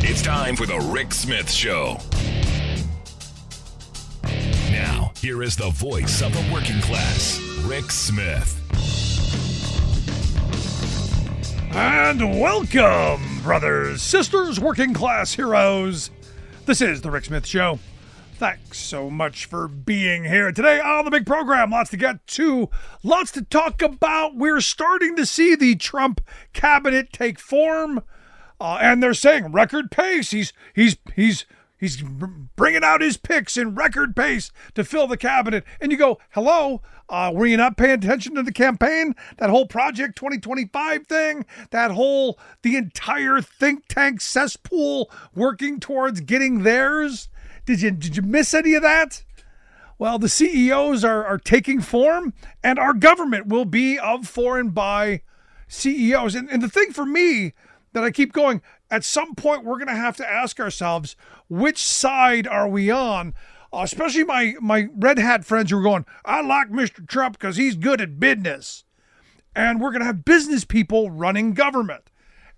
It's time for the Rick Smith Show. Now, here is the voice of the working class, Rick Smith. And welcome, brothers, sisters, working class heroes. This is the Rick Smith Show. Thanks so much for being here today on the big program. Lots to get to, lots to talk about. We're starting to see the Trump cabinet take form, and they're saying record pace. He's bringing out his picks in record pace to fill the cabinet. And you go, hello, were you not paying attention to the campaign? That whole Project 2025 thing, the entire think tank cesspool working towards getting theirs. Did you miss any of that? Well, the CEOs are taking form, and our government will be of, for, and by CEOs. And the thing for me that I keep going, at some point we're going to have to ask ourselves, which side are we on? Especially my red hat friends who are going, I like Mr. Trump because he's good at business. And we're going to have business people running government.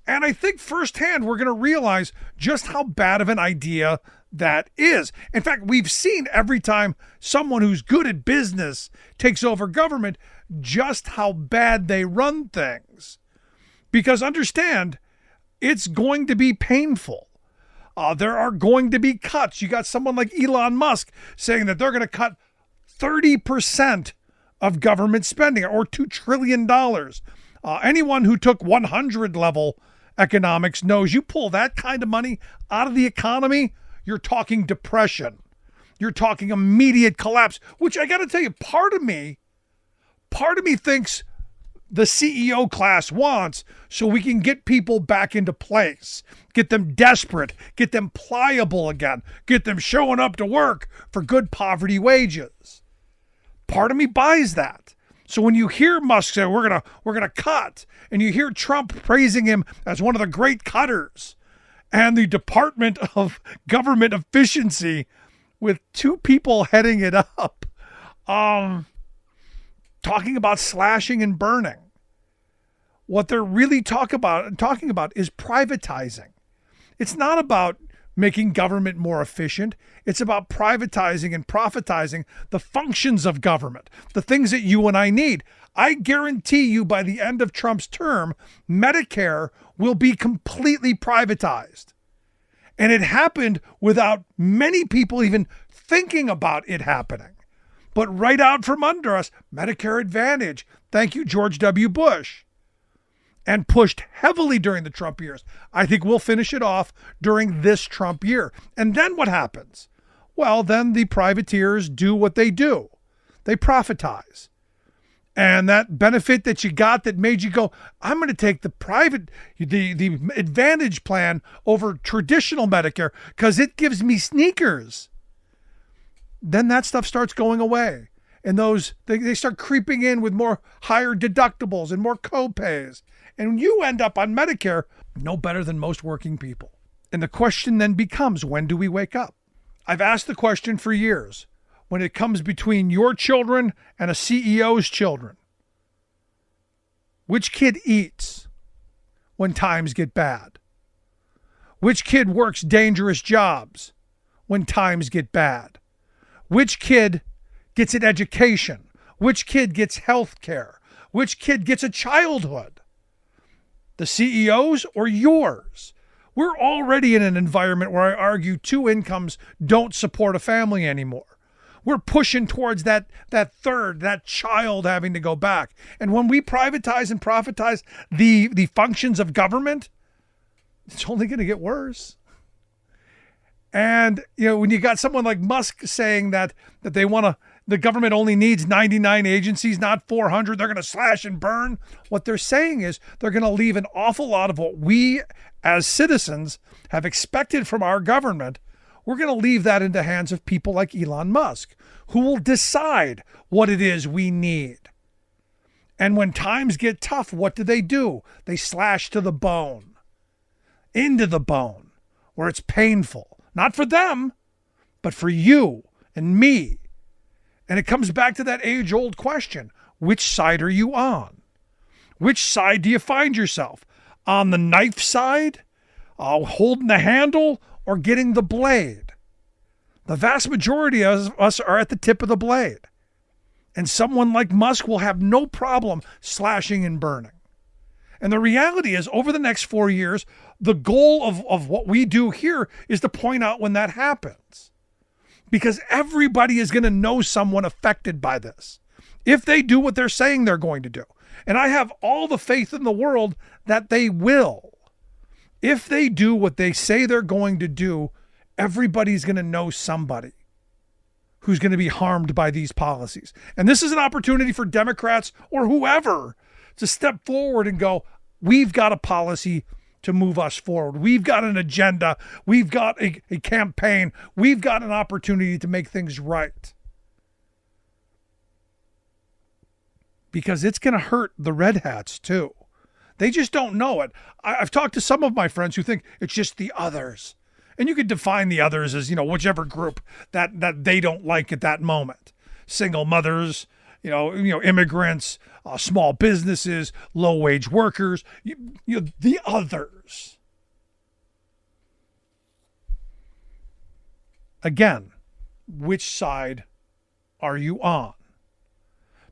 And I think firsthand we're going to realize just how bad of an idea that is. In fact, we've seen every time someone who's good at business takes over government, just how bad they run things. Because understand, it's going to be painful. There are going to be cuts. You got someone like Elon Musk saying that they're going to cut 30% of government spending, or $2 trillion. Anyone who took 100 level economics knows you pull that kind of money out of the economy, you're talking depression. You're talking immediate collapse, which I got to tell you, part of me thinks the CEO class wants, so we can get people back into place, get them desperate, get them pliable again, get them showing up to work for good poverty wages. Part of me buys that. So when you hear Musk say we're gonna cut, and you hear Trump praising him as one of the great cutters, and the Department of Government Efficiency with two people heading it up, talking about slashing and burning. What they're really talking about is privatizing. It's not about making government more efficient. It's about privatizing and profitizing the functions of government, the things that you and I need. I guarantee you by the end of Trump's term, Medicare will be completely privatized. And it happened without many people even thinking about it happening. But right out from under us, Medicare Advantage, thank you, George W. Bush, and pushed heavily during the Trump years. I think we'll finish it off during this Trump year. And then what happens? Well, then the privateers do what they do. They profitize. And that benefit that you got that made you go, I'm going to take the Advantage plan over traditional Medicare because it gives me sneakers. Then that stuff starts going away. And they start creeping in with more higher deductibles and more co-pays. And you end up on Medicare no better than most working people. And the question then becomes, when do we wake up? I've asked the question for years. When it comes between your children and a CEO's children, which kid eats when times get bad? Which kid works dangerous jobs when times get bad? Which kid gets an education? Which kid gets health care? Which kid gets a childhood? The CEOs or yours? We're already in an environment where I argue two incomes don't support a family anymore. We're pushing towards that child having to go back. And when we privatize and profitize the functions of government, it's only going to get worse. And when you got someone like Musk saying that they want to, the government only needs 99 agencies, not 400. They're going to slash and burn. What they're saying is they're going to leave an awful lot of what we as citizens have expected from our government. We're going to leave that in the hands of people like Elon Musk, who will decide what it is we need. And when times get tough, what do? They slash to the bone, into the bone, where it's painful. Not for them, but for you and me. And it comes back to that age-old question. Which side are you on? Which side do you find yourself? On the knife side? holding the handle or getting the blade. The vast majority of us are at the tip of the blade. And someone like Musk will have no problem slashing and burning. And the reality is, over the next 4 years, the goal of what we do here is to point out when that happens. Because everybody is going to know someone affected by this, if they do what they're saying they're going to do. And I have all the faith in the world that they will. If they do what they say they're going to do, everybody's going to know somebody who's going to be harmed by these policies. And this is an opportunity for Democrats or whoever to step forward and go, we've got a policy to move us forward. We've got an agenda. We've got a campaign. We've got an opportunity to make things right. Because it's going to hurt the red hats too. They just don't know it. I've talked to some of my friends who think it's just the others. And you could define the others as, whichever group that they don't like at that moment. Single mothers, immigrants, small businesses, low-wage workers, the others. Again, which side are you on?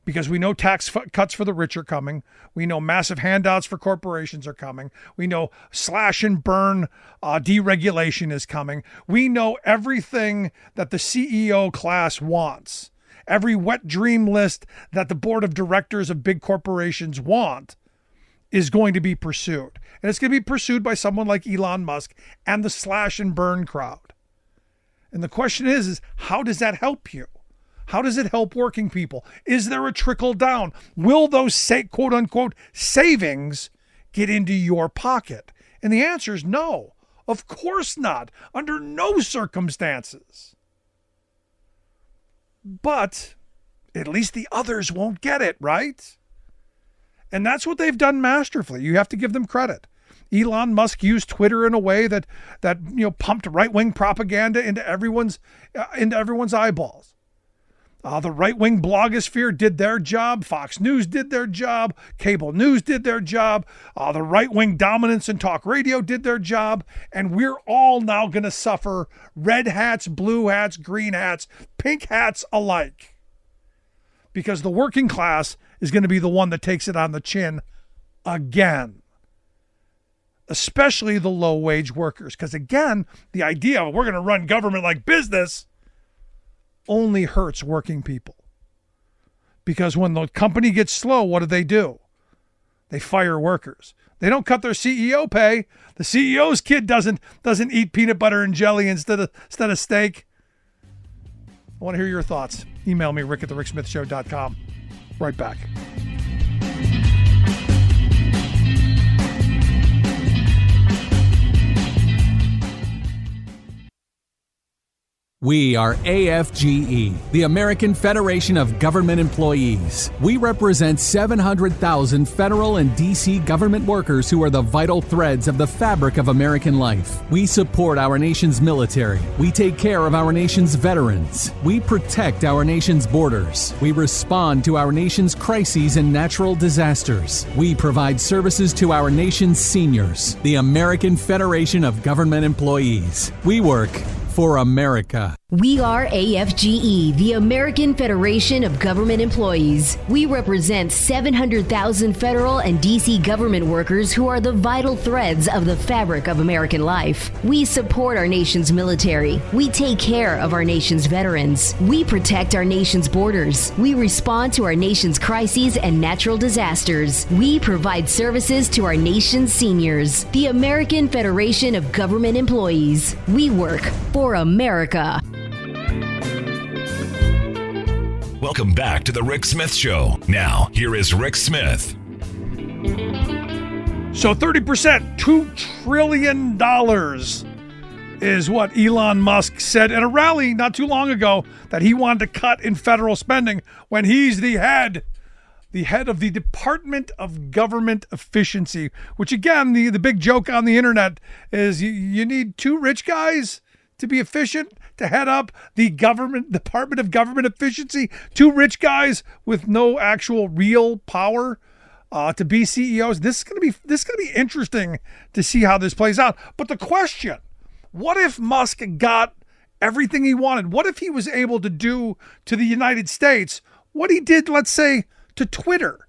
Because we know tax cuts for the rich are coming. We know massive handouts for corporations are coming. We know slash and burn deregulation is coming. We know everything that the CEO class wants. Every wet dream list that the board of directors of big corporations want is going to be pursued. And it's going to be pursued by someone like Elon Musk and the slash and burn crowd. And the question is how does that help you? How does it help working people? Is there a trickle down? Will those quote unquote savings get into your pocket? And the answer is no. Of course not. Under no circumstances. But at least the others won't get it, right? And that's what they've done masterfully. You have to give them credit. Elon Musk used Twitter in a way that pumped right-wing propaganda into everyone's eyeballs. The right-wing blogosphere did their job. Fox News did their job. Cable news did their job. The right-wing dominance in talk radio did their job. And we're all now going to suffer red hats, blue hats, green hats, pink hats alike. Because the working class is going to be the one that takes it on the chin again. Especially the low-wage workers. Because again, the idea of we're going to run government like business only hurts working people. Because when the company gets slow, what do? They fire workers. They don't cut their CEO pay. The CEO's kid doesn't eat peanut butter and jelly instead of steak. I want to hear your thoughts. Email me, rick@thericksmithshow.com. Right back. We are AFGE, the American Federation of Government Employees. We represent 700,000 federal and D.C. government workers who are the vital threads of the fabric of American life. We support our nation's military. We take care of our nation's veterans. We protect our nation's borders. We respond to our nation's crises and natural disasters. We provide services to our nation's seniors. The American Federation of Government Employees. We work for America. We are AFGE, the American Federation of Government Employees. We represent 700,000 federal and D.C. government workers who are the vital threads of the fabric of American life. We support our nation's military. We take care of our nation's veterans. We protect our nation's borders. We respond to our nation's crises and natural disasters. We provide services to our nation's seniors. The American Federation of Government Employees. We work for America. Welcome back to the Rick Smith Show. Now, here is Rick Smith. So 30%, $2 trillion is what Elon Musk said at a rally not too long ago that he wanted to cut in federal spending when he's the head of the Department of Government Efficiency, which again, the big joke on the internet is you need two rich guys to be efficient, to head up the Department of Government Efficiency, two rich guys with no actual real power. to be CEOs. This is going to be interesting to see how this plays out. But the question, what if Musk got everything he wanted? What if he was able to do to the United States what he did, let's say, to Twitter?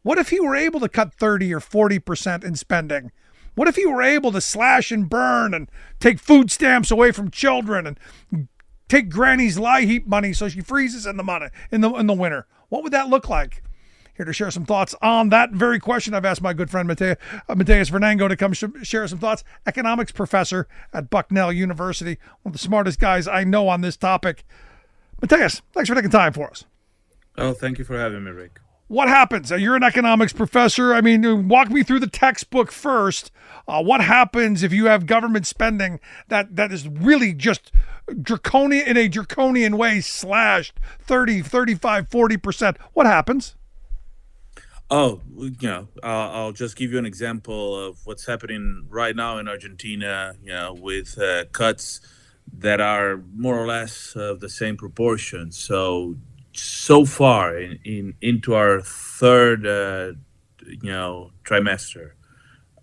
What if he were able to cut 30 or 40% in spending? What if he were able to slash and burn and take food stamps away from children and take Granny's lie heap money so she freezes in the winter? What would that look like? Here to share some thoughts on that very question, I've asked my good friend Mateus Vernango to come share some thoughts. Economics professor at Bucknell University, one of the smartest guys I know on this topic. Mateus, thanks for taking time for us. Oh, thank you for having me, Rick. What happens? You're an economics professor. I mean, walk me through the textbook first. What happens if you have government spending that is really just draconian way slashed 30, 35, 40%? What happens? Oh, I'll just give you an example of what's happening right now in Argentina, with cuts that are more or less of the same proportion. So far into our third, trimester,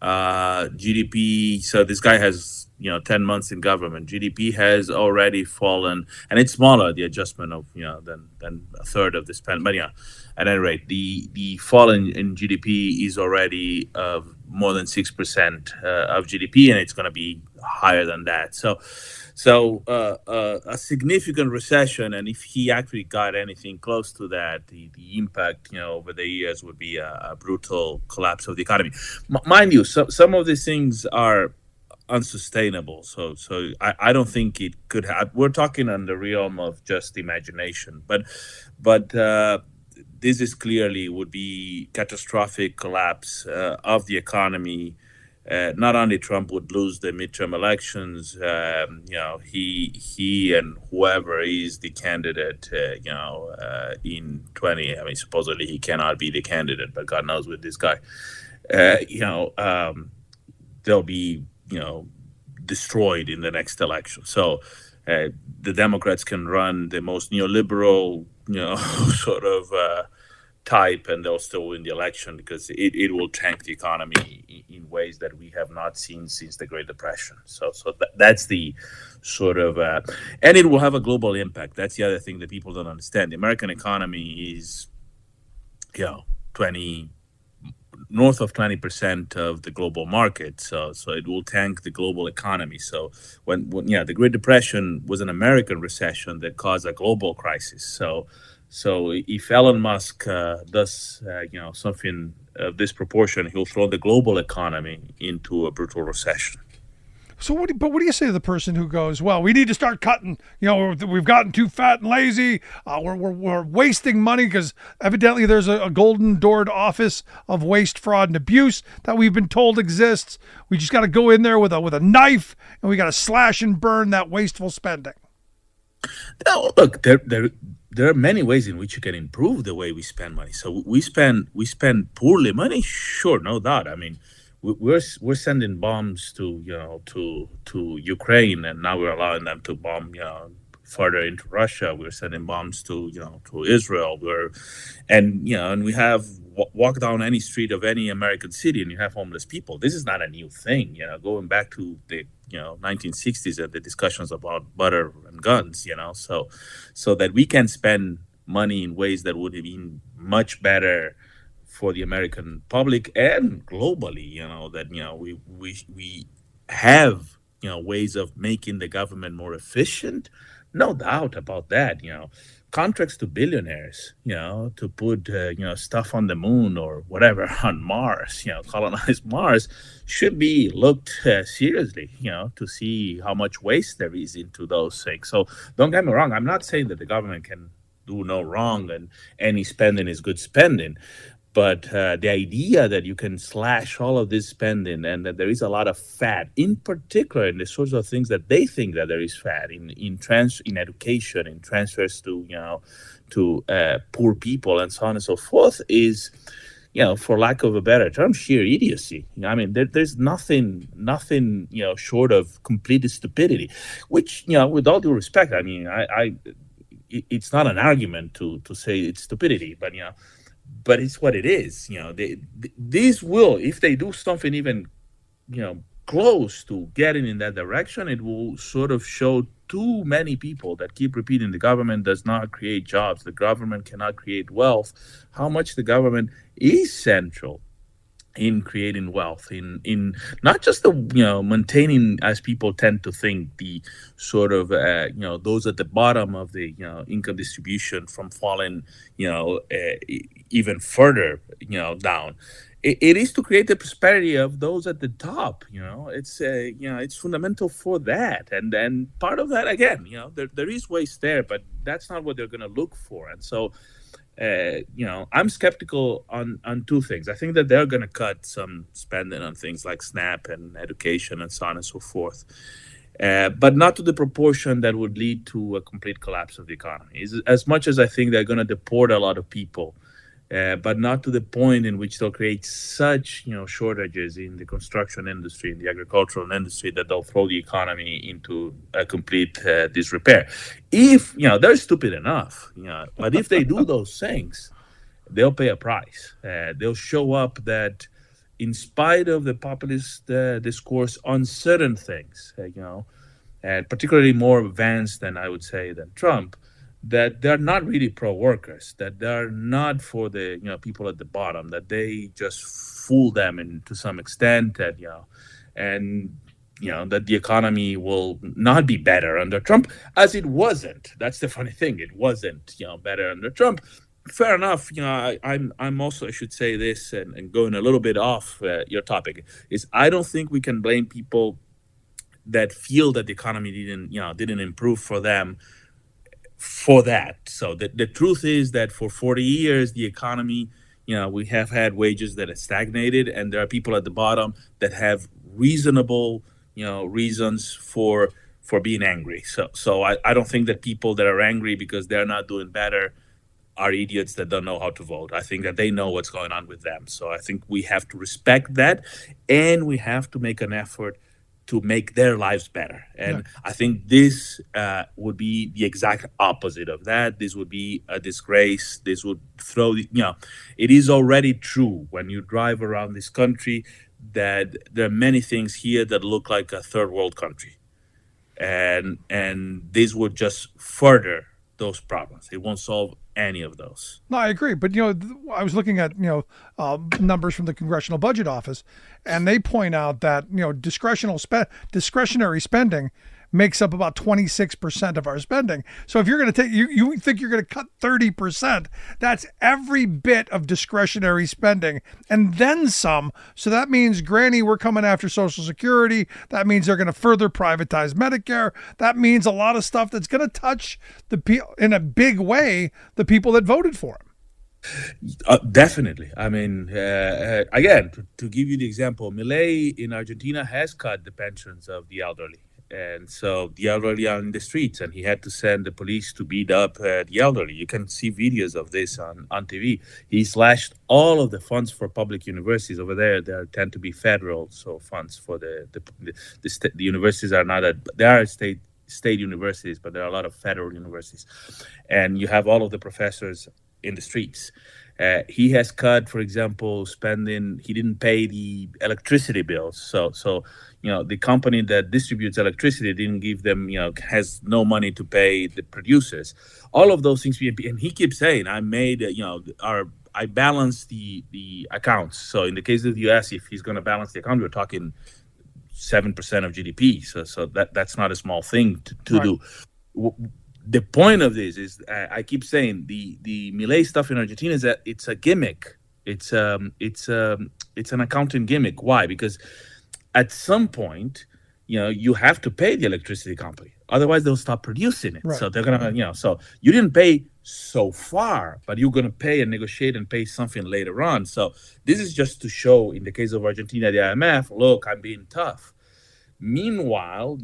GDP. So this guy has, 10 months in government. GDP has already fallen, and it's smaller, the adjustment of, than a third of the spend. But at any rate, the fall in GDP is already more than 6% of GDP, and it's going to be higher than that. So a significant recession, and if he actually got anything close to that, the impact, over the years would be a brutal collapse of the economy. Mind you, some of these things are unsustainable. So I don't think it could happen. We're talking on the realm of just imagination, but this is clearly would be catastrophic collapse of the economy. Not only Trump would lose the midterm elections, he and whoever is the candidate, in 20. I mean, supposedly he cannot be the candidate, but God knows with this guy, they'll be, destroyed in the next election. So the Democrats can run the most neoliberal, sort of type, and they'll still win the election because it will tank the economy in ways that we have not seen since the Great Depression. So that's the sort of, and it will have a global impact. That's the other thing that people don't understand. The American economy is, north of 20% of the global market. So it will tank the global economy. So when the Great Depression was an American recession that caused a global crisis. So if Elon Musk does, something of this proportion, he'll throw the global economy into a brutal recession. So what do you say to the person who goes, well, we need to start cutting, we've gotten too fat and lazy, we're wasting money because evidently there's a golden doored office of waste, fraud, and abuse that we've been told exists. We just got to go in there with a knife and we got to slash and burn that wasteful spending. No, look, there are many ways in which you can improve the way we spend money. So we spend poorly money, sure, no doubt. I mean, we're sending bombs to Ukraine, and now we're allowing them to bomb further into Russia. We're sending bombs to Israel. And we have walk down any street of any American city and you have homeless people. This is not a new thing. Going back to the 1960s and the discussions about butter and guns. So that we can spend money in ways that would have been much better for the American public and globally, we have, ways of making the government more efficient. No doubt about that. Contracts to billionaires, to put, stuff on the moon or whatever on Mars, colonize Mars should be looked seriously, to see how much waste there is into those things. So don't get me wrong. I'm not saying that the government can do no wrong and any spending is good spending. But the idea that you can slash all of this spending and that there is a lot of fat, in particular in the sorts of things that they think that there is fat in education, in transfers to poor people and so on and so forth, is, for lack of a better term, sheer idiocy. I mean, there's nothing short of complete stupidity. Which, with all due respect, I mean, it's not an argument to say it's stupidity, but but it's what it is. These will, if they do something even, close to getting in that direction, it will sort of show too many people that keep repeating the government does not create jobs, the government cannot create wealth, how much the government is central in creating wealth, in not just the maintaining, as people tend to think, the sort of those at the bottom of the income distribution from falling even further down. It is to create the prosperity of those at the top. It's fundamental for that, and then part of that, again, there is waste there, but that's not what they're going to look for. And so I'm skeptical on two things. I think that they're going to cut some spending on things like SNAP and education and so on and so forth, but not to the proportion that would lead to a complete collapse of the economy. As much as I think they're going to deport a lot of people, but not to the point in which they'll create such shortages in the construction industry, in the agricultural industry, that they'll throw the economy into a complete disrepair. If they're stupid enough, but if they do those things, they'll pay a price. They'll show up that, in spite of the populist discourse on certain things, and particularly more advanced than, I would say, than Trump, that they're not really pro-workers, that they're not for the people at the bottom, that they just fool them to some extent, that that the economy will not be better under Trump, as it wasn't. That's the funny thing; it wasn't better under Trump. Fair enough. I'm also, I should say this, and going a little bit off your topic, is I don't think we can blame people that feel that the economy didn't improve for them for that. So the truth is that for 40 years, the economy, we have had wages that have stagnated, and there are people at the bottom that have reasonable, reasons for being angry. So I don't think that people that are angry because they're not doing better are idiots that don't know how to vote. I think that they know what's going on with them. So I think we have to respect that, and we have to make an effort to make their lives better. And I think this would be the exact opposite of that. This would be a disgrace. This would throw, it is already true when you drive around this country that there are many things here that look like a third world country. And this would just further those problems. It won't solve any of those. No, I agree. But, I was looking at, numbers from the Congressional Budget Office, and they point out that, discretionary spending makes up about 26% of our spending. So if you're going to take, you think you're going to cut 30%, that's every bit of discretionary spending and then some. So that means, granny, we're coming after Social Security. That means they're going to further privatize Medicare. That means a lot of stuff that's going to touch in a big way the people that voted for him. Definitely. I mean, again, to give you the example, Milei in Argentina has cut the pensions of the elderly. And so the elderly are in the streets, and he had to send the police to beat up the elderly. You can see videos of this on TV. He slashed all of the funds for public universities over there. There tend to be federal funds for the universities are not they are state universities, but there are a lot of federal universities. And you have all of the professors in the streets. He has cut, for example, spending. He didn't pay the electricity bills. So the company that distributes electricity didn't give them, has no money to pay the producers. All of those things. And he keeps saying, I made, I balanced the accounts. So in the case of the U.S., if he's going to balance the account, we're talking 7% of GDP. So that's not a small thing to do. The point of this is, I keep saying the Milei stuff in Argentina is that it's a gimmick. It's an accounting gimmick. Why? Because at some point, you have to pay the electricity company. Otherwise, they'll stop producing it. Right. So they're gonna, so you didn't pay so far, but you're gonna pay and negotiate and pay something later on. So this is just to show, in the case of Argentina, the IMF, look, I'm being tough. Meanwhile,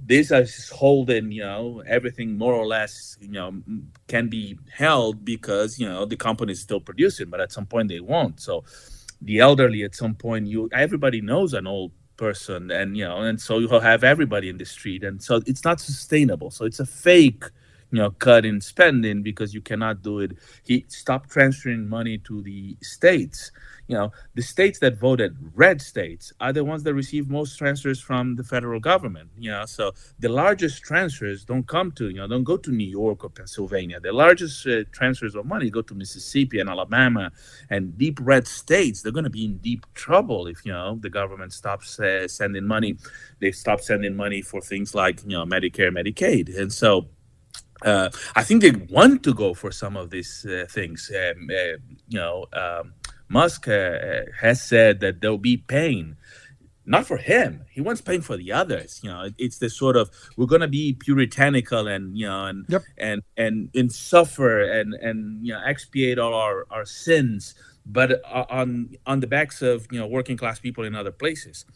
this is holding, everything more or less, can be held because, the company is still producing, but at some point they won't. So the elderly, at some point, everybody knows an old person, and so you'll have everybody in the street. And so it's not sustainable. So it's a fake, cut in spending because you cannot do it. He stopped transferring money to the states. The states that voted red states are the ones that receive most transfers from the federal government. So the largest transfers don't come to, don't go to New York or Pennsylvania. The largest transfers of money go to Mississippi and Alabama and deep red states. They're going to be in deep trouble if, the government stops sending money. They stop sending money for things like, Medicare, Medicaid. And so I think they want to go for some of these things. Musk has said that there'll be pain, not for him. He wants pain for the others. It's the sort of, we're going to be puritanical and and suffer and expiate all our sins, but on the backs of working class people in other places.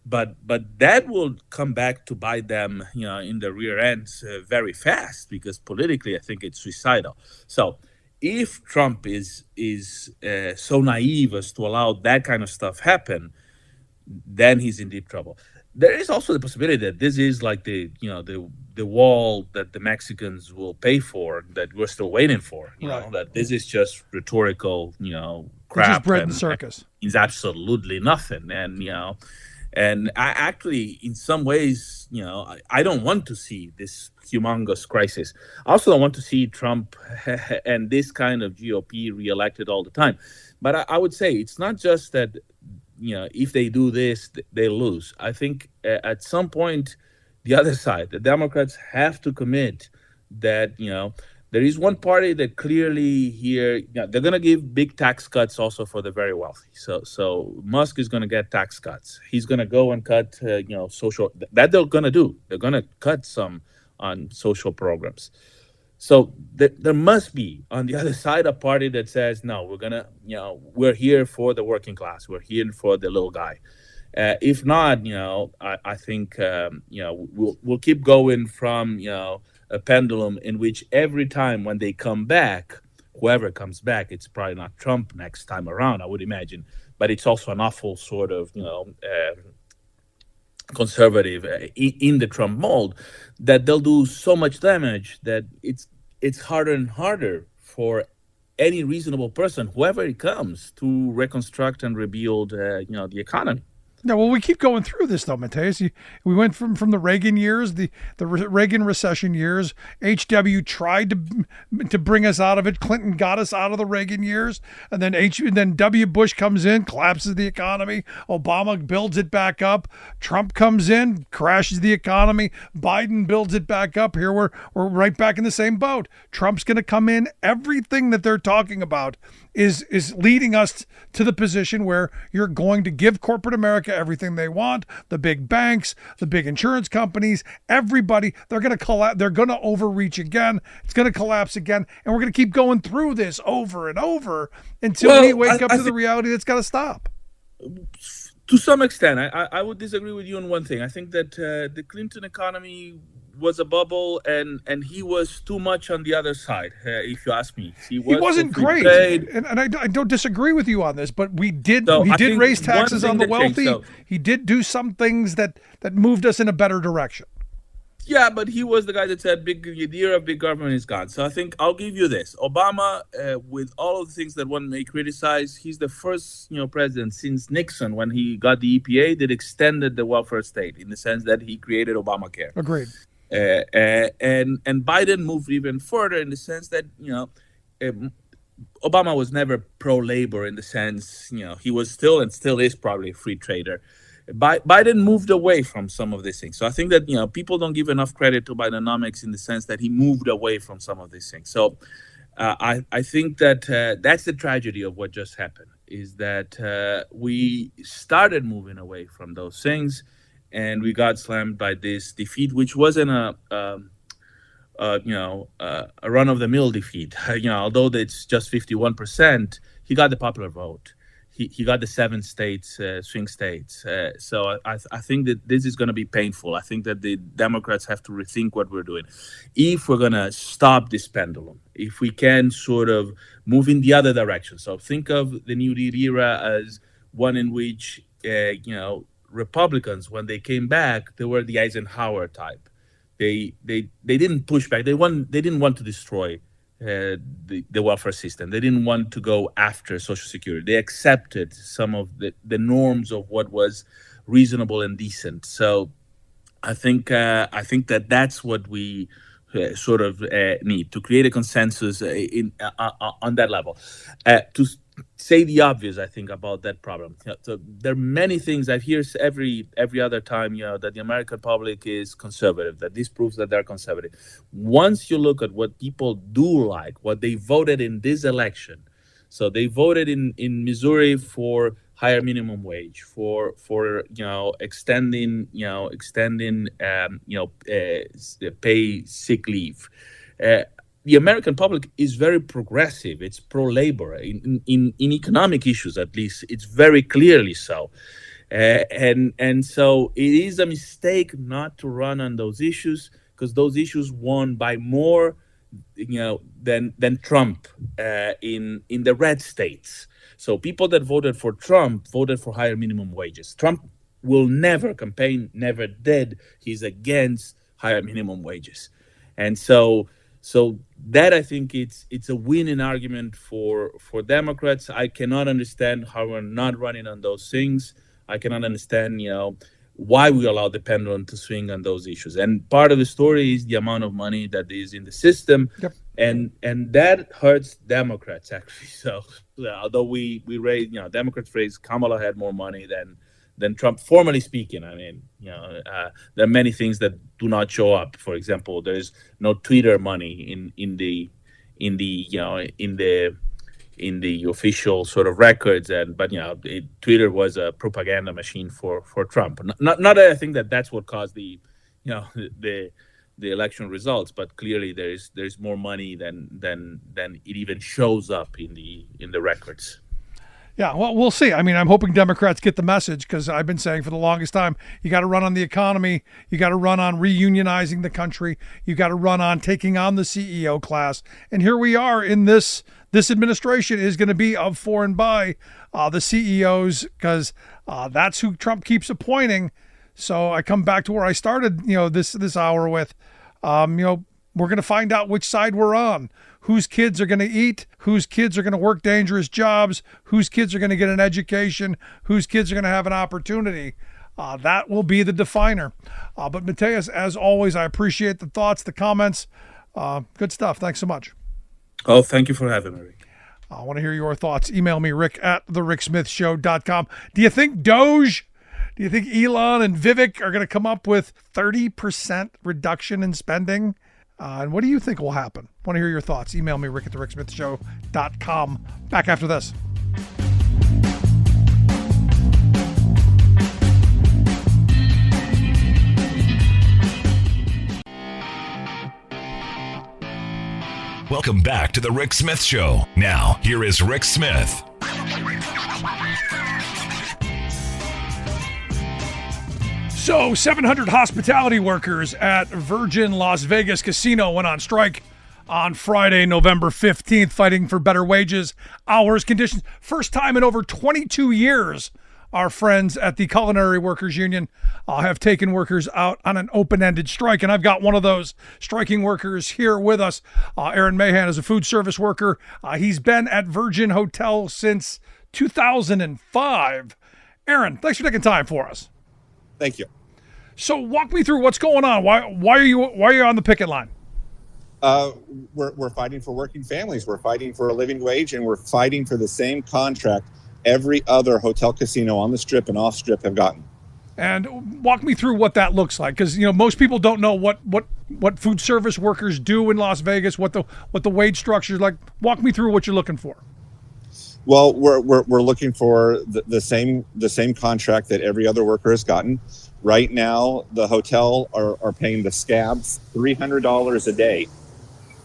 But that will come back to bite them in the rear ends very fast, because politically I think it's suicidal. So if Trump is so naive as to allow that kind of stuff happen, then he's in deep trouble. There is also the possibility that this is like the wall that the Mexicans will pay for, that we're still waiting for. That this is just rhetorical, crap. It's just bread and circus. It's absolutely nothing, and I actually, in some ways, I don't want to see this humongous crisis. I also don't want to see Trump and this kind of GOP reelected all the time. But I would say it's not just that, if they do this, they lose. I think at some point, the other side, the Democrats, have to commit that, there is one party that clearly here, they're going to give big tax cuts also for the very wealthy. So Musk is going to get tax cuts. He's going to go and cut, social, that they're going to do. They're going to cut some on social programs. So there must be on the other side a party that says, no, we're going to, we're here for the working class. We're here for the little guy. If not, I think, we'll keep going from, a pendulum in which every time when they come back, whoever comes back, it's probably not Trump next time around, I would imagine, but it's also an awful sort of, conservative in the Trump mold, that they'll do so much damage that it's harder and harder for any reasonable person, whoever it comes, to reconstruct and rebuild, the economy. No, well, we keep going through this, though, Mateus. We went from the Reagan years, the Reagan recession years. HW tried to bring us out of it. Clinton got us out of the Reagan years. And then W. Bush comes in, collapses the economy. Obama builds it back up. Trump comes in, crashes the economy. Biden builds it back up. Here we're right back in the same boat. Trump's going to come in. Everything that they're talking about is leading us to the position where you're going to give corporate America everything they want. The big banks, the big insurance companies, everybody, they're going to collapse. They're going to overreach again. It's going to collapse again. And we're going to keep going through this over and over until we wake up to the reality that's got to stop. To some extent, I would disagree with you on one thing. I think that the Clinton economy was a bubble, and he was too much on the other side, if you ask me. He wasn't great, and I don't disagree with you on this, but he did raise taxes on the wealthy. He did do some things that moved us in a better direction. Yeah, but he was the guy that said the year of big government is gone. So I think I'll give you this. Obama, with all of the things that one may criticize, he's the first president since Nixon, when he got the EPA, that extended the welfare state, in the sense that he created Obamacare. Agreed. And Biden moved even further, in the sense that Obama was never pro-labor, in the sense he was still and still is probably a free trader. Biden moved away from some of these things. So I think that people don't give enough credit to Bidenomics, in the sense that he moved away from some of these things. So I think that that's the tragedy of what just happened, is that we started moving away from those things, and we got slammed by this defeat, which wasn't a run-of-the-mill defeat. Although it's just 51%, he got the popular vote. He got the 7 states, swing states. So I think that this is going to be painful. I think that the Democrats have to rethink what we're doing. If we're going to stop this pendulum, if we can sort of move in the other direction. So think of the New Deal era as one in which, Republicans, when they came back, they were the Eisenhower type. They didn't push back. They didn't want to destroy the welfare system. They didn't want to go after Social Security. They accepted some of the norms of what was reasonable and decent. So I think that that's what we sort of need to create a consensus on that level. To say the obvious, I think, about that problem. So there are many things I hear every other time, that the American public is conservative, that this proves that they're conservative. Once you look at what people do like, what they voted in this election, so they voted in Missouri for higher minimum wage, for extending pay sick leave. The American public is very progressive. It's pro-labor in economic issues, at least. It's very clearly so, and so it is a mistake not to run on those issues, because those issues won by more, than Trump in the red states. So people that voted for Trump voted for higher minimum wages. Trump will never campaign, never did. He's against higher minimum wages, and so that, I think, it's a winning argument for Democrats. I cannot understand how we're not running on those things. I cannot understand, why we allow the pendulum to swing on those issues. And part of the story is the amount of money that is in the system. Yep. And that hurts Democrats, actually. So although we raise, Democrats raise, Kamala had more money than Trump, formally speaking. I mean, there are many things that do not show up. For example, there's no Twitter money in the official sort of records, but Twitter was a propaganda machine for Trump. Not that I think that's what caused the election results, but clearly there's more money than it even shows up in the records. Yeah, well, we'll see. I mean, I'm hoping Democrats get the message, because I've been saying for the longest time, you got to run on the economy, you got to run on reunionizing the country, you got to run on taking on the CEO class. And here we are in this administration is going to be of for and by the CEOs, because that's who Trump keeps appointing. So I come back to where I started, this hour with, we're going to find out which side we're on. Whose kids are going to eat, whose kids are going to work dangerous jobs, whose kids are going to get an education, whose kids are going to have an opportunity. That will be the definer. But Mateus, as always, I appreciate the thoughts, the comments. Good stuff. Thanks so much. Oh, thank you for having me, Rick. I want to hear your thoughts. Email me, rick@thericksmithshow.com. Do you think Doge, do you think Elon and Vivek are going to come up with 30% reduction in spending? And what do you think will happen? I want to hear your thoughts. Email me, rick@thericksmithshow.com. Back after this. Welcome back to The Rick Smith Show. Now, here is Rick Smith. So 700 hospitality workers at Virgin Las Vegas Casino went on strike on Friday, November 15th, fighting for better wages, hours, conditions. First time in over 22 years, our friends at the Culinary Workers Union have taken workers out on an open-ended strike. And I've got one of those striking workers here with us. Aaron Mahan is a food service worker. He's been at Virgin Hotel since 2005. Aaron, thanks for taking time for us. Thank you. So walk me through what's going on. Why are you on the picket line? We're fighting for working families. We're fighting for a living wage, and we're fighting for the same contract every other hotel casino on the Strip and off Strip have gotten. And walk me through what that looks like, because most people don't know what food service workers do in Las Vegas, what the wage structure is like. Walk me through what you're looking for. Well, we're looking for the same contract that every other worker has gotten. Right now, the hotel are paying the scabs $300 a day,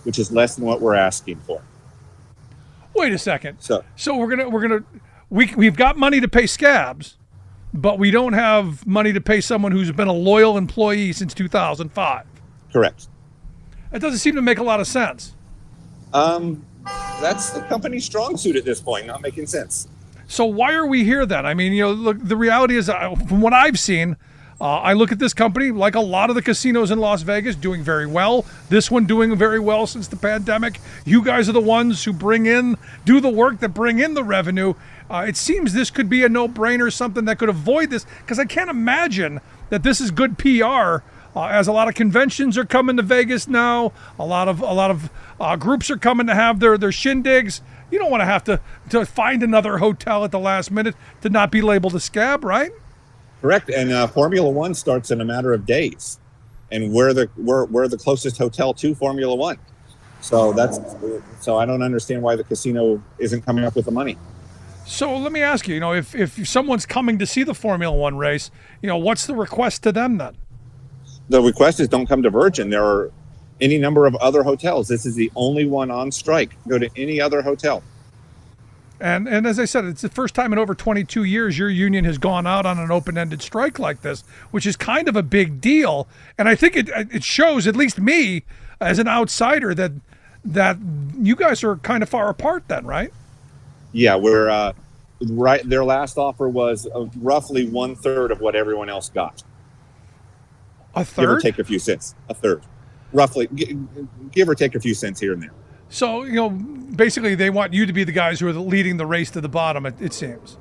which is less than what we're asking for. Wait a second. So we've got money to pay scabs, but we don't have money to pay someone who's been a loyal employee since 2005. Correct. That doesn't seem to make a lot of sense. That's the company's strong suit at this point, not making sense. So why are we here then? I mean, look, the reality is, from what I've seen, I look at this company, like a lot of the casinos in Las Vegas, doing very well. This one doing very well since the pandemic. You guys are the ones who do the work that bring in the revenue. It seems this could be a no-brainer, something that could avoid this, because I can't imagine that this is good PR. As a lot of conventions are coming to Vegas now, a lot of groups are coming to have their shindigs. You don't want to have to find another hotel at the last minute to not be labeled a scab, right? Correct. And Formula One starts in a matter of days, and we're the closest hotel to Formula One. So I don't understand why the casino isn't coming up with the money. So let me ask you, if someone's coming to see the Formula One race, what's the request to them then? The request is don't come to Virgin. There are any number of other hotels. This is the only one on strike. Go to any other hotel. And as I said, it's the first time in over 22 years your union has gone out on an open-ended strike like this, which is kind of a big deal. And I think it shows, at least me, as an outsider, that you guys are kind of far apart then, right? Yeah, we're right. Their last offer was roughly 1/3 of what everyone else got. A third? Give or take a few cents. A third. Roughly. Give or take a few cents here and there. So, basically they want you to be the guys who are leading the race to the bottom, it seems.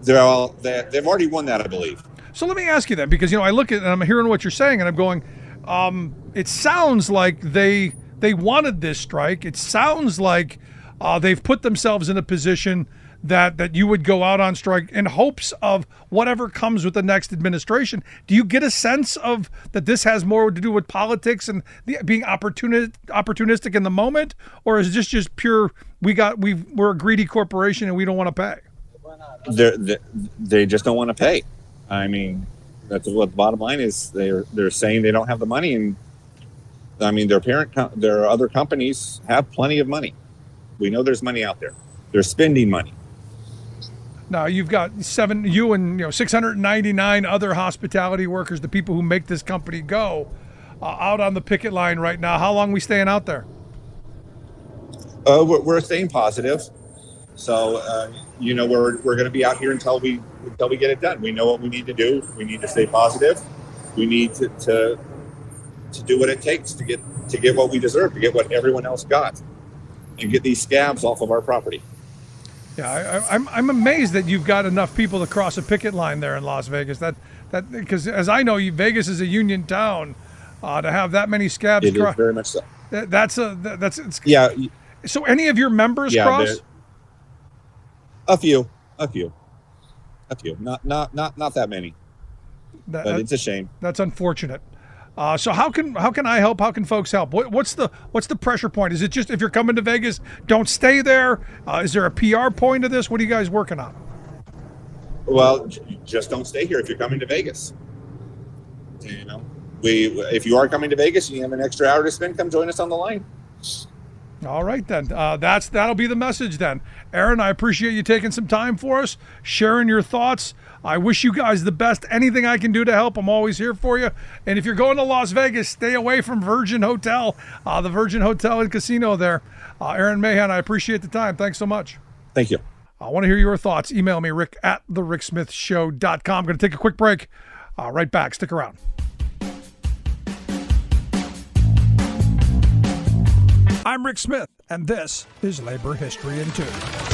They've already won that, I believe. So let me ask you then, because, I look at and I'm hearing what you're saying and I'm going, it sounds like they wanted this strike. It sounds like they've put themselves in a position that you would go out on strike in hopes of whatever comes with the next administration. Do you get a sense of that this has more to do with politics and being opportunistic in the moment, or is this just pure we're a greedy corporation and we don't want to pay? They just don't want to pay. I mean, that's what the bottom line is. They're saying they don't have the money, and I mean their other companies have plenty of money. We know there's money out there. They're spending money. Now you've got 699 other hospitality workers, the people who make this company go, out on the picket line right now. How long are we staying out there? We're staying positive. So we're going to be out here until we get it done. We know what we need to do. We need to stay positive. We need to do what it takes to get what we deserve, to get what everyone else got, and get these scabs off of our property. Yeah, I'm amazed that you've got enough people to cross a picket line there in Las Vegas. That because as I know, Vegas is a union town. To have that many scabs, it is very much so. Yeah. So any of your members cross? A few, not that many. But it's a shame. That's unfortunate. So how can I help? How can folks help? What's the pressure point? Is it just if you're coming to Vegas, don't stay there? Is there a PR point of this? What are you guys working on? Well, just don't stay here if you're coming to Vegas. If you are coming to Vegas and you have an extra hour to spend, come join us on the line. All right, then. That'll be the message then. Aaron, I appreciate you taking some time for us, sharing your thoughts. I wish you guys the best. Anything I can do to help, I'm always here for you. And if you're going to Las Vegas, stay away from Virgin Hotel, the Virgin Hotel and Casino there. Aaron Mahan, I appreciate the time. Thanks so much. Thank you. I want to hear your thoughts. Email me, rick@thericksmithshow.com. I'm going to take a quick break. Right back. Stick around. I'm Rick Smith, and this is Labor History in 2.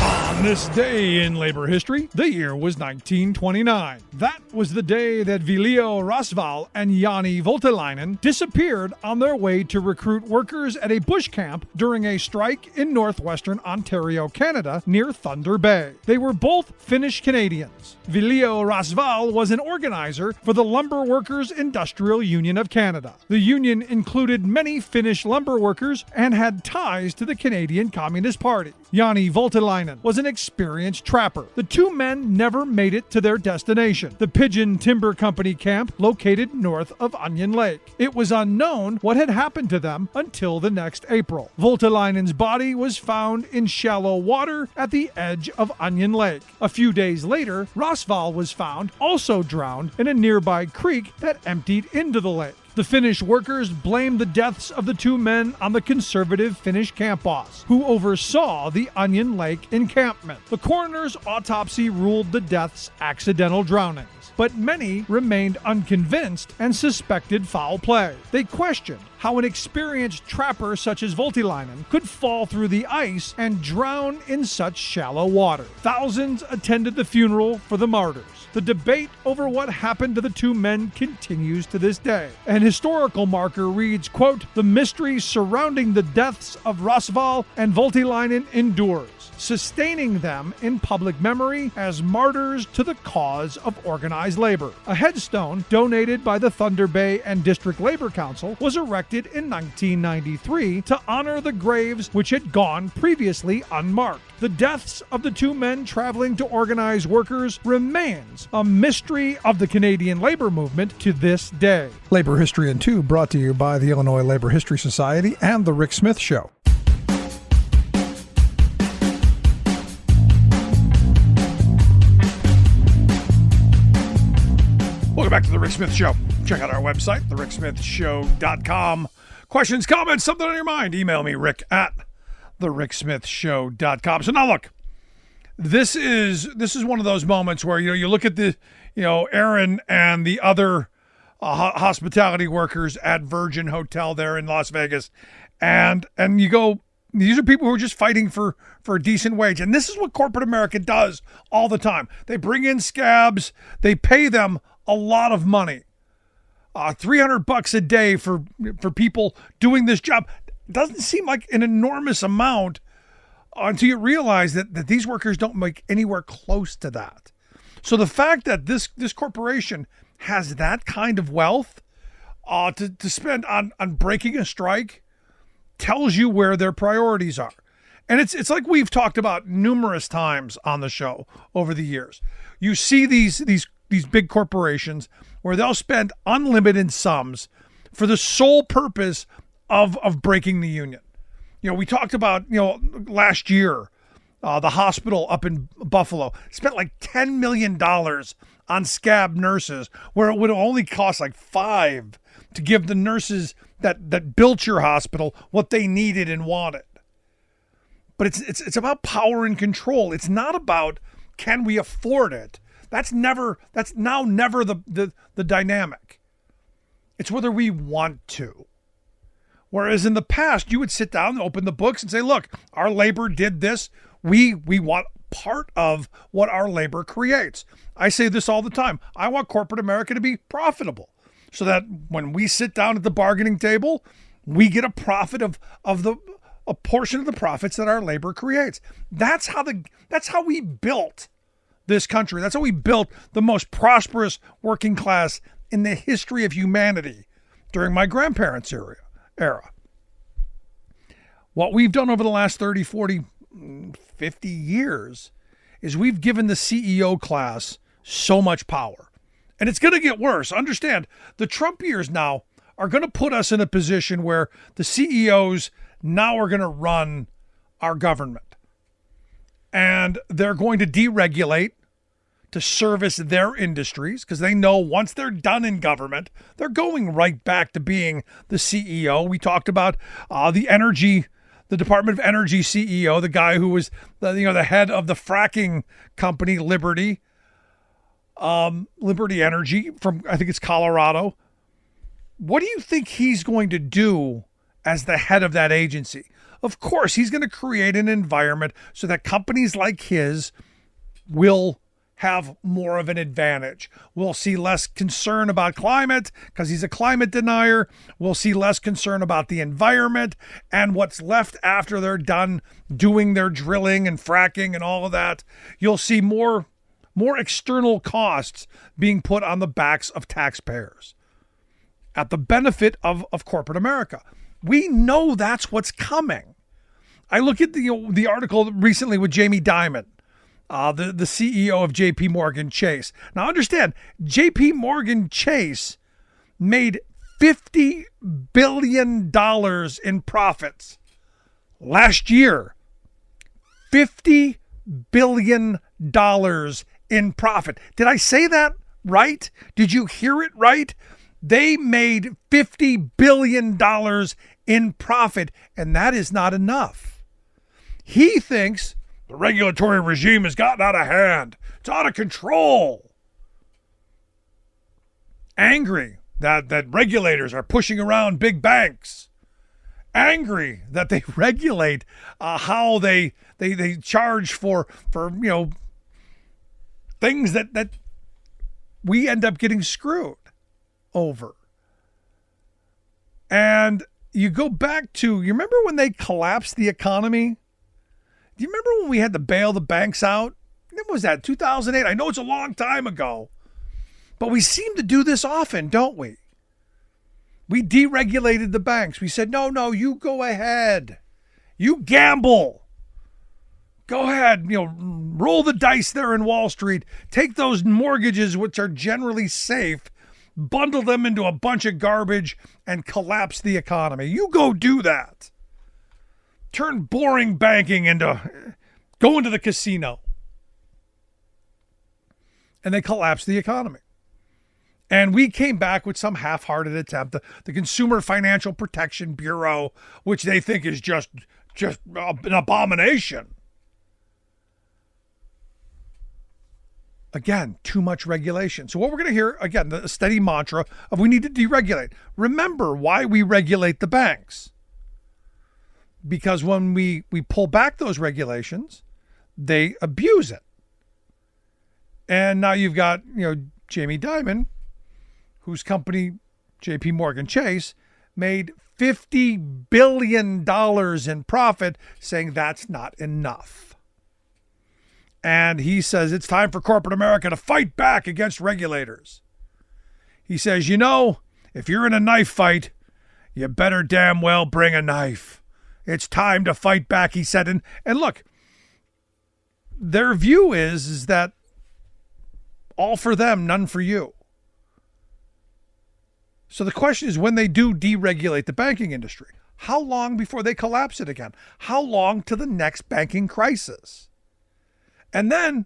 On this day in labor history, the year was 1929. That was the day that Viljo Rosvall and Jani Voutilainen disappeared on their way to recruit workers at a bush camp during a strike in northwestern Ontario, Canada, near Thunder Bay. They were both Finnish Canadians. Viljo Rosvall was an organizer for the Lumber Workers Industrial Union of Canada. The union included many Finnish lumber workers and had ties to the Canadian Communist Party. Jani Voutilainen was an experienced trapper. The two men never made it to their destination, the Pigeon Timber Company camp located north of Onion Lake. It was unknown what had happened to them until the next April. Voutilainen's body was found in shallow water at the edge of Onion Lake. A few days later, Rosvall was found, also drowned, in a nearby creek that emptied into the lake. The Finnish workers blamed the deaths of the two men on the conservative Finnish camp boss, who oversaw the Onion Lake encampment. The coroner's autopsy ruled the deaths accidental drownings. but many remained unconvinced and suspected foul play. They questioned how an experienced trapper such as Voutilainen could fall through the ice and drown in such shallow water. Thousands attended the funeral for the martyrs. The debate over what happened to the two men continues to this day. An historical marker reads, quote, "The mystery surrounding the deaths of Rosval and Voutilainen endures, sustaining them in public memory as martyrs to the cause of organized labor." A headstone donated by the Thunder Bay and District Labor Council was erected in 1993 to honor the graves which had gone previously unmarked. The deaths of the two men traveling to organize workers remains a mystery of the Canadian labor movement to this day. Labor History in 2 brought to you by the Illinois Labor History Society and The Rick Smith Show. Welcome back to The Rick Smith Show. Check out our website, thericksmithshow.com. Questions, comments, something on your mind, email me, rick at thericksmithshow.com. So now look, this is one of those moments where you look at the Aaron and the other hospitality workers at Virgin Hotel there in Las Vegas, and you go, these are people who are just fighting for a decent wage. And this is what corporate America does all the time. They bring in scabs, they pay them a lot of money. $300 a day for people doing this job doesn't seem like an enormous amount until you realize that these workers don't make anywhere close to that. So the fact that this corporation has that kind of wealth to spend on breaking a strike tells you where their priorities are. And it's like we've talked about numerous times on the show over the years. You see these big corporations where they'll spend unlimited sums for the sole purpose of breaking the union. We talked about, last year, the hospital up in Buffalo spent like $10 million on scab nurses, where it would only cost like $5 to give the nurses that built your hospital what they needed and wanted. But it's about power and control. It's not about, can we afford it? That's now never the dynamic. It's whether we want to. Whereas in the past, you would sit down and open the books and say, look, our labor did this. We want part of what our labor creates. I say this all the time. I want corporate America to be profitable so that when we sit down at the bargaining table, we get a profit of a portion of the profits that our labor creates. That's how we built this country. That's how we built the most prosperous working class in the history of humanity during my grandparents' era. What we've done over the last 30, 40, 50 years is we've given the CEO class so much power. And it's going to get worse. Understand, the Trump years now are going to put us in a position where the CEOs now are going to run our government. And they're going to deregulate to service their industries, because they know once they're done in government, they're going right back to being the CEO. We talked about the Department of Energy CEO, the guy who was the head of the fracking company Liberty Energy from, I think it's Colorado. What do you think he's going to do as the head of that agency? Of course, he's going to create an environment so that companies like his will have more of an advantage. We'll see less concern about climate because he's a climate denier. We'll see less concern about the environment and what's left after they're done doing their drilling and fracking and all of that. You'll see more external costs being put on the backs of taxpayers at the benefit of corporate America. We know that's what's coming. I look at the article recently with Jamie Dimon, the CEO of J.P. Morgan Chase. Now understand, J.P. Morgan Chase made $50 billion in profits last year. $50 billion in profit. Did I say that right? Did you hear it right? They made $50 billion in profit, and that is not enough. He thinks the regulatory regime has gotten out of hand. It's out of control. angry that regulators are pushing around big banks, angry that they regulate how they charge for things that we end up getting screwed over. And you go back to, you remember when they collapsed the economy? Do you remember when we had to bail the banks out? When was that, 2008? I know it's a long time ago, but we seem to do this often, don't we? We deregulated the banks. We said, no, you go ahead. You gamble. Go ahead, roll the dice there in Wall Street. Take those mortgages, which are generally safe, bundle them into a bunch of garbage and collapse the economy. You go do that. Turn boring banking into going to the casino. And they collapsed the economy. And we came back with some half-hearted attempt, the Consumer Financial Protection Bureau, which they think is just an abomination. Again, too much regulation. So what we're going to hear, again, the steady mantra of we need to deregulate. Remember why we regulate the banks. Because when we pull back those regulations, they abuse it. And now you've got, Jamie Dimon, whose company, JP Morgan Chase, made $50 billion in profit, saying that's not enough. And he says it's time for corporate America to fight back against regulators. He says, if you're in a knife fight, you better damn well bring a knife. It's time to fight back, he said. And look, their view is that all for them, none for you. So the question is, when they do deregulate the banking industry, how long before they collapse it again? How long to the next banking crisis? And then,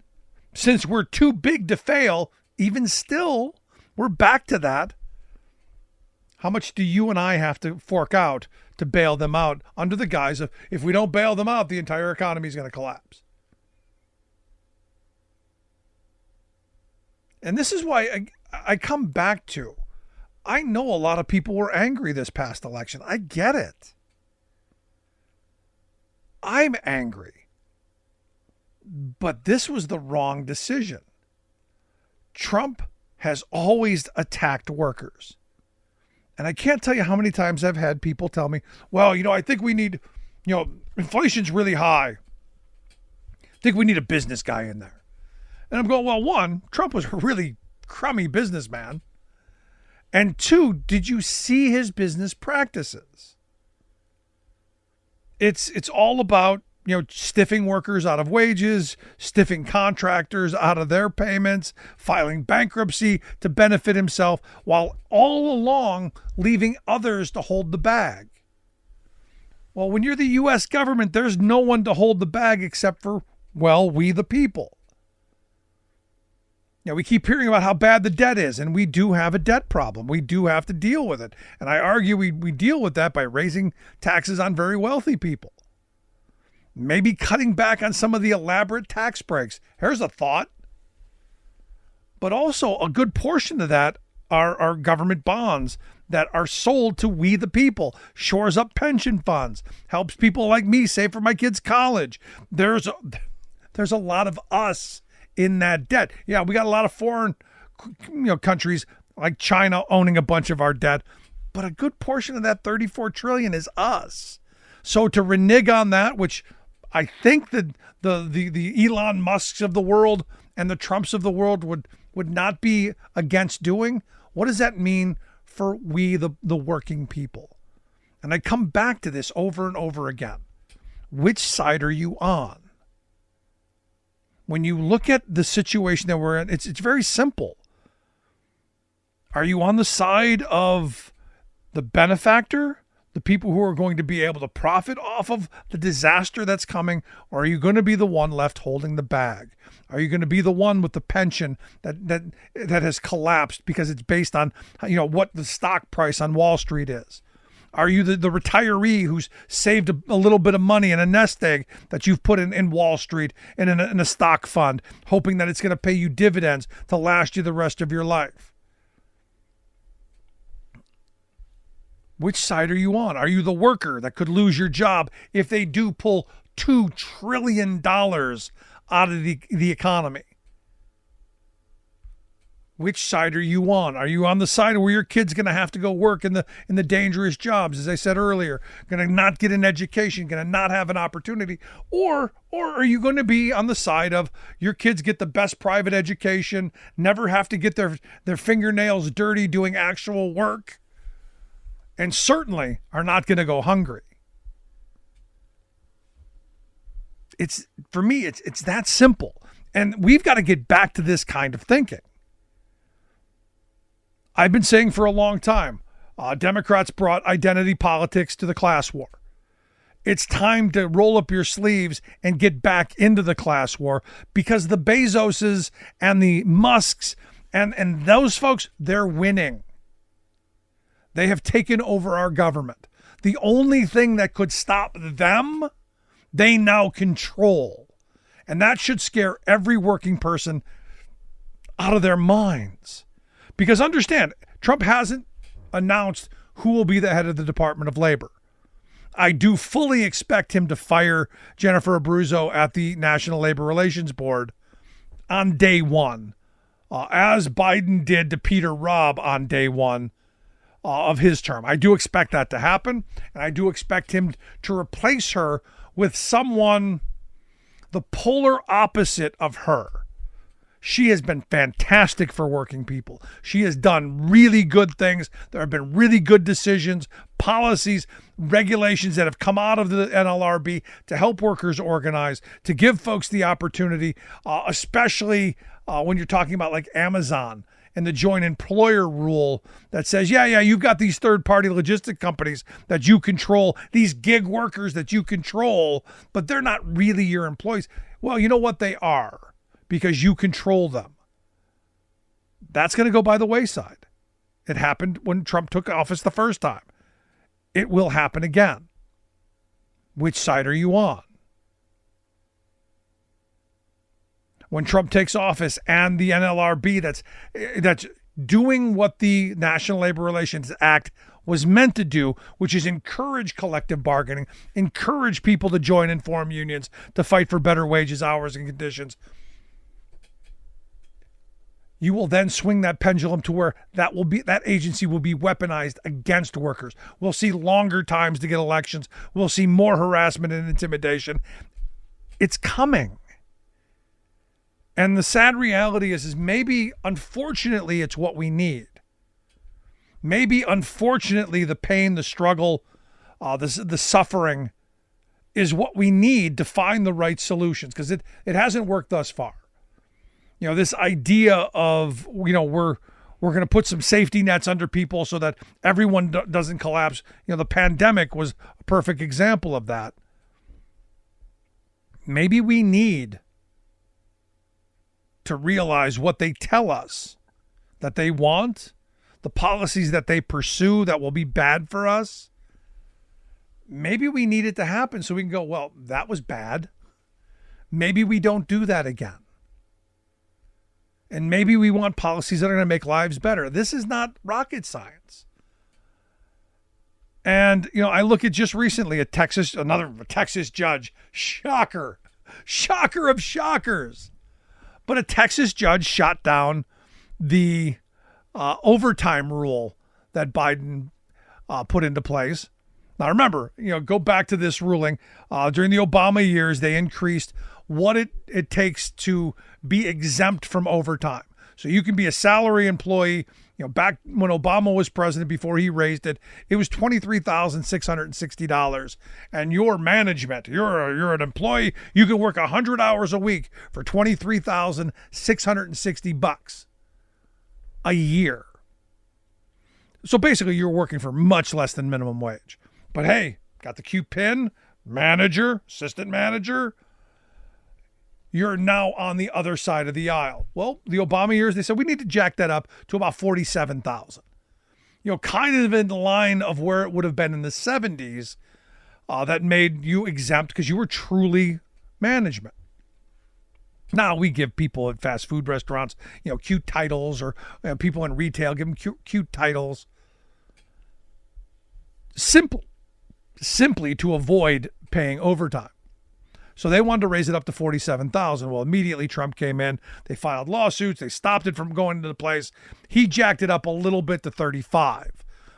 since we're too big to fail, even still, we're back to that. How much do you and I have to fork out to bail them out under the guise of, if we don't bail them out, the entire economy is going to collapse? And this is why I come back to, I know a lot of people were angry this past election. I get it. I'm angry. But this was the wrong decision. Trump has always attacked workers. And I can't tell you how many times I've had people tell me, well, I think we need, inflation's really high. I think we need a business guy in there. And I'm going, well, one, Trump was a really crummy businessman. And two, did you see his business practices? It's all about, stiffing workers out of wages, stiffing contractors out of their payments, filing bankruptcy to benefit himself, while all along leaving others to hold the bag. Well, when you're the U.S. government, there's no one to hold the bag except for, we the people. We keep hearing about how bad the debt is, and we do have a debt problem. We do have to deal with it. And I argue we deal with that by raising taxes on very wealthy people. Maybe cutting back on some of the elaborate tax breaks. Here's a thought. But also a good portion of that are government bonds that are sold to we the people, shores up pension funds, helps people like me save for my kids' college. There's a lot of us in that debt. Yeah, we got a lot of foreign countries like China owning a bunch of our debt, but a good portion of that 34 trillion is us. So to renege on that, which I think that the Elon Musks of the world and the Trumps of the world would not be against doing, what does that mean for we the working people? And I come back to this over and over again. Which side are you on? When you look at the situation that we're in, it's very simple. Are you on the side of the benefactor, the people who are going to be able to profit off of the disaster that's coming, or are you going to be the one left holding the bag? Are you going to be the one with the pension that has collapsed because it's based on what the stock price on Wall Street is? Are you the retiree who's saved a little bit of money in a nest egg that you've put in Wall Street and in a stock fund, hoping that it's going to pay you dividends to last you the rest of your life? Which side are you on? Are you the worker that could lose your job if they do pull $2 trillion out of the economy? Which side are you on? Are you on the side where your kid's going to have to go work in the dangerous jobs, as I said earlier, going to not get an education, going to not have an opportunity? Or are you going to be on the side of your kids get the best private education, never have to get their fingernails dirty doing actual work, and certainly are not going to go hungry? For me, it's that simple. And we've got to get back to this kind of thinking. I've been saying for a long time, Democrats brought identity politics to the class war. It's time to roll up your sleeves and get back into the class war, because the Bezoses and the Musks and those folks, they're winning. They have taken over our government. The only thing that could stop them, they now control. And that should scare every working person out of their minds. Because understand, Trump hasn't announced who will be the head of the Department of Labor. I do fully expect him to fire Jennifer Abruzzo at the National Labor Relations Board on day one, as Biden did to Peter Robb on day one of his term. I do expect that to happen, and I do expect him to replace her with someone the polar opposite of her. She has been fantastic for working people. She has done really good things. There have been really good decisions, policies, regulations that have come out of the NLRB to help workers organize, to give folks the opportunity, especially when you're talking about like Amazon and the joint employer rule that says, yeah, you've got these third-party logistic companies that you control, these gig workers that you control, but they're not really your employees. Well, you know what? They are, because you control them. That's going to go by the wayside. It happened when Trump took office the first time. It will happen again. Which side are you on? When Trump takes office and the NLRB that's doing what the National Labor Relations Act was meant to do, which is encourage collective bargaining, encourage people to join and form unions to fight for better wages, hours, and conditions, you will then swing that pendulum to where that agency will be weaponized against workers. We'll see longer times to get elections. We'll see more harassment and intimidation. It's coming. And the sad reality is maybe, unfortunately, it's what we need. Maybe, unfortunately, the pain, the struggle, the suffering is what we need to find the right solutions, because it hasn't worked thus far. You know, this idea of, we're going to put some safety nets under people so that everyone doesn't collapse. The pandemic was a perfect example of that. Maybe we need to realize what they tell us that they want, the policies that they pursue that will be bad for us. Maybe we need it to happen so we can go, well, that was bad. Maybe we don't do that again. And maybe we want policies that are going to make lives better. This is not rocket science. And, I look at just recently another Texas judge, shocker of shockers. But a Texas judge shot down the overtime rule that Biden put into place. Now, remember, go back to this ruling. During the Obama years, they increased what it takes to be exempt from overtime. So you can be a salary employee. Back when Obama was president, before he raised it, it was $23,660. And your management, you're an employee, you can work 100 hours a week for $23,660 a year. So basically, you're working for much less than minimum wage. But hey, got the cute pin, manager, assistant manager. You're now on the other side of the aisle. Well, the Obama years, they said we need to jack that up to about 47,000. Kind of in the line of where it would have been in the 70s, that made you exempt because you were truly management. Now we give people at fast food restaurants, cute titles, or people in retail give them cute titles. simply to avoid paying overtime. So they wanted to raise it up to $47,000. Well, immediately Trump came in. They filed lawsuits. They stopped it from going into the place. He jacked it up a little bit to $35,000.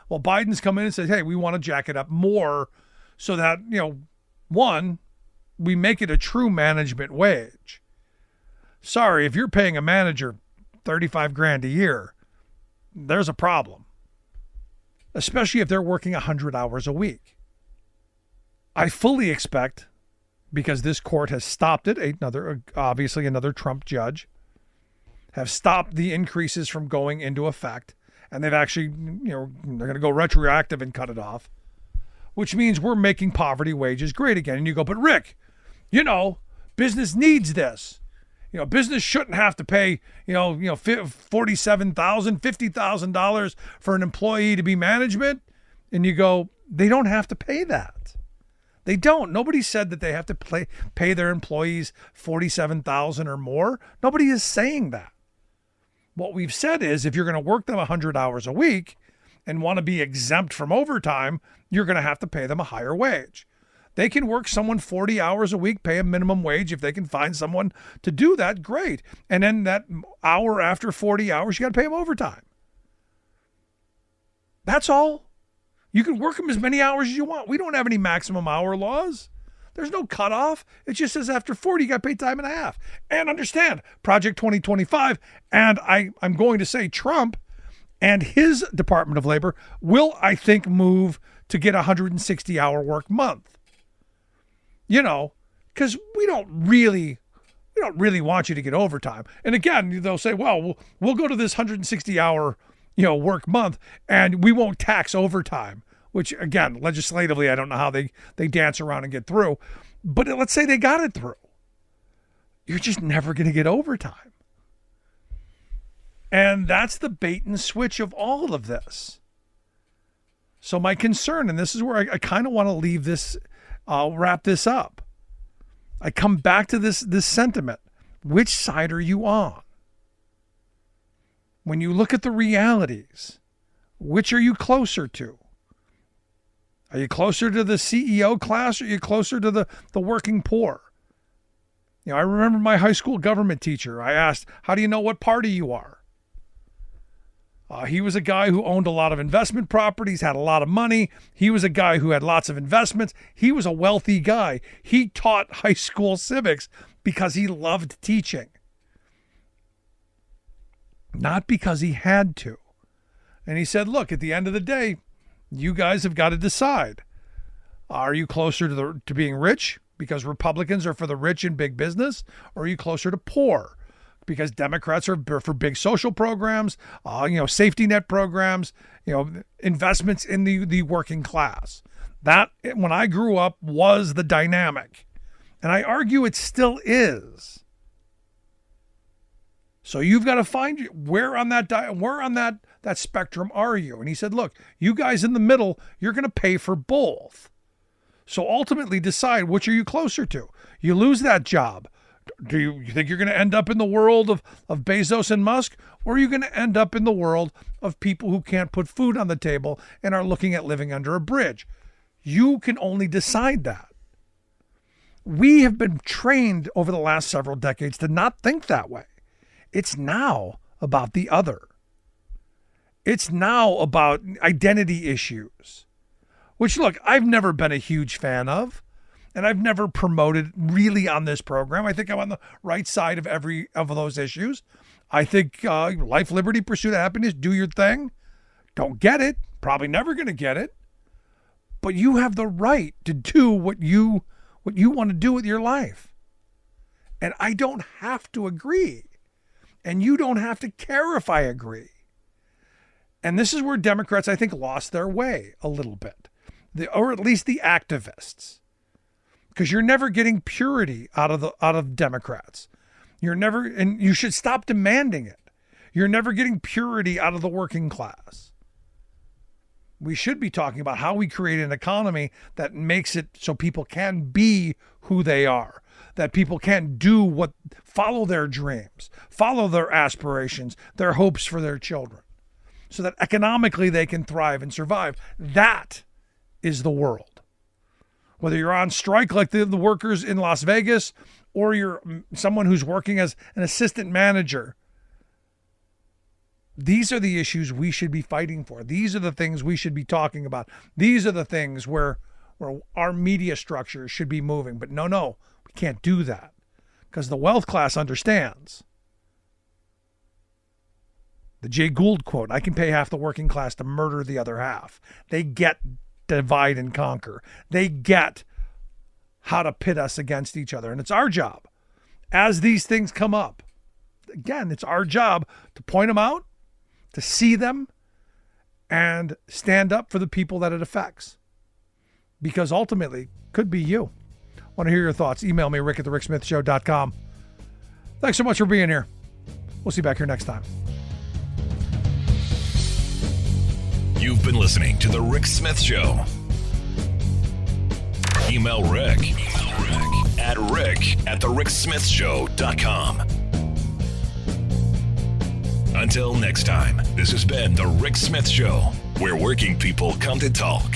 Well, Biden's come in and said, hey, we want to jack it up more so that, one, we make it a true management wage. Sorry, if you're paying a manager $35,000 a year, there's a problem, especially if they're working 100 hours a week. I fully expect, because this court has stopped it, obviously another Trump judge, have stopped the increases from going into effect, and they've actually, they're going to go retroactive and cut it off, which means we're making poverty wages great again. And you go, but Rick, business needs this. Business shouldn't have to pay, $47,000, $50,000 for an employee to be management. And you go, they don't have to pay that. They don't. Nobody said that they have to pay their employees $47,000 or more. Nobody is saying that. What we've said is if you're going to work them 100 hours a week and want to be exempt from overtime, you're going to have to pay them a higher wage. They can work someone 40 hours a week, pay a minimum wage. If they can find someone to do that, great. And then that hour after 40 hours, you got to pay them overtime. That's all. You can work them as many hours as you want. We don't have any maximum hour laws. There's no cutoff. It just says after 40, you got paid time and a half. And understand, Project 2025, and I'm going to say Trump and his Department of Labor will, I think, move to get a 160-hour work month. Because we don't really want you to get overtime. And again, they'll say, well, we'll go to this 160-hour, work month, and we won't tax overtime. Which, again, legislatively, I don't know how they dance around and get through. But let's say they got it through. You're just never going to get overtime. And that's the bait and switch of all of this. So my concern, and this is where I kind of want to leave this, wrap this up. I come back to this sentiment. Which side are you on? When you look at the realities, which are you closer to? Are you closer to the CEO class or are you closer to the working poor? I remember my high school government teacher. I asked, how do you know what party you are? He was a guy who owned a lot of investment properties, had a lot of money. He was a guy who had lots of investments. He was a wealthy guy. He taught high school civics because he loved teaching, not because he had to. And he said, look, at the end of the day, you guys have got to decide. Are you closer to being rich because Republicans are for the rich and big business, or are you closer to poor because Democrats are for big social programs, safety net programs, investments in the working class? That, when I grew up, was the dynamic. And I argue it still is. So you've got to find where on that spectrum are you? And he said, look, you guys in the middle, you're going to pay for both. So ultimately decide which are you closer to. You lose that job. Do you think you're going to end up in the world of Bezos and Musk, or are you going to end up in the world of people who can't put food on the table and are looking at living under a bridge? You can only decide that. We have been trained over the last several decades to not think that way. It's now about the other. It's now about identity issues, which, look, I've never been a huge fan of, and I've never promoted really on this program. I think I'm on the right side of every of those issues. I think life, liberty, pursuit of happiness, do your thing. Don't get it. Probably never going to get it. But you have the right to do what you want to do with your life. And I don't have to agree. And you don't have to care if I agree. And this is where Democrats, I think, lost their way a little bit, or at least the activists, because you're never getting purity out of Democrats. You're never, and you should stop demanding it. You're never getting purity out of the working class. We should be talking about how we create an economy that makes it so people can be who they are, that people can follow their dreams, follow their aspirations, their hopes for their children, so that economically they can thrive and survive. That is the world. Whether you're on strike like the workers in Las Vegas, or you're someone who's working as an assistant manager, these are the issues we should be fighting for. These are the things we should be talking about. These are the things where our media structure should be moving. But no, we can't do that because the wealth class understands. The Jay Gould quote, I can pay half the working class to murder the other half. They get divide and conquer. They get how to pit us against each other. And it's our job, as these things come up, again, it's our job to point them out, to see them, and stand up for the people that it affects. Because ultimately, it could be you. Want to hear your thoughts? Email me, rick@thericksmithshow.com. Thanks so much for being here. We'll see you back here next time. You've been listening to The Rick Smith Show. Email Rick at rick@thericksmithshow.com. Until next time, this has been The Rick Smith Show, where working people come to talk.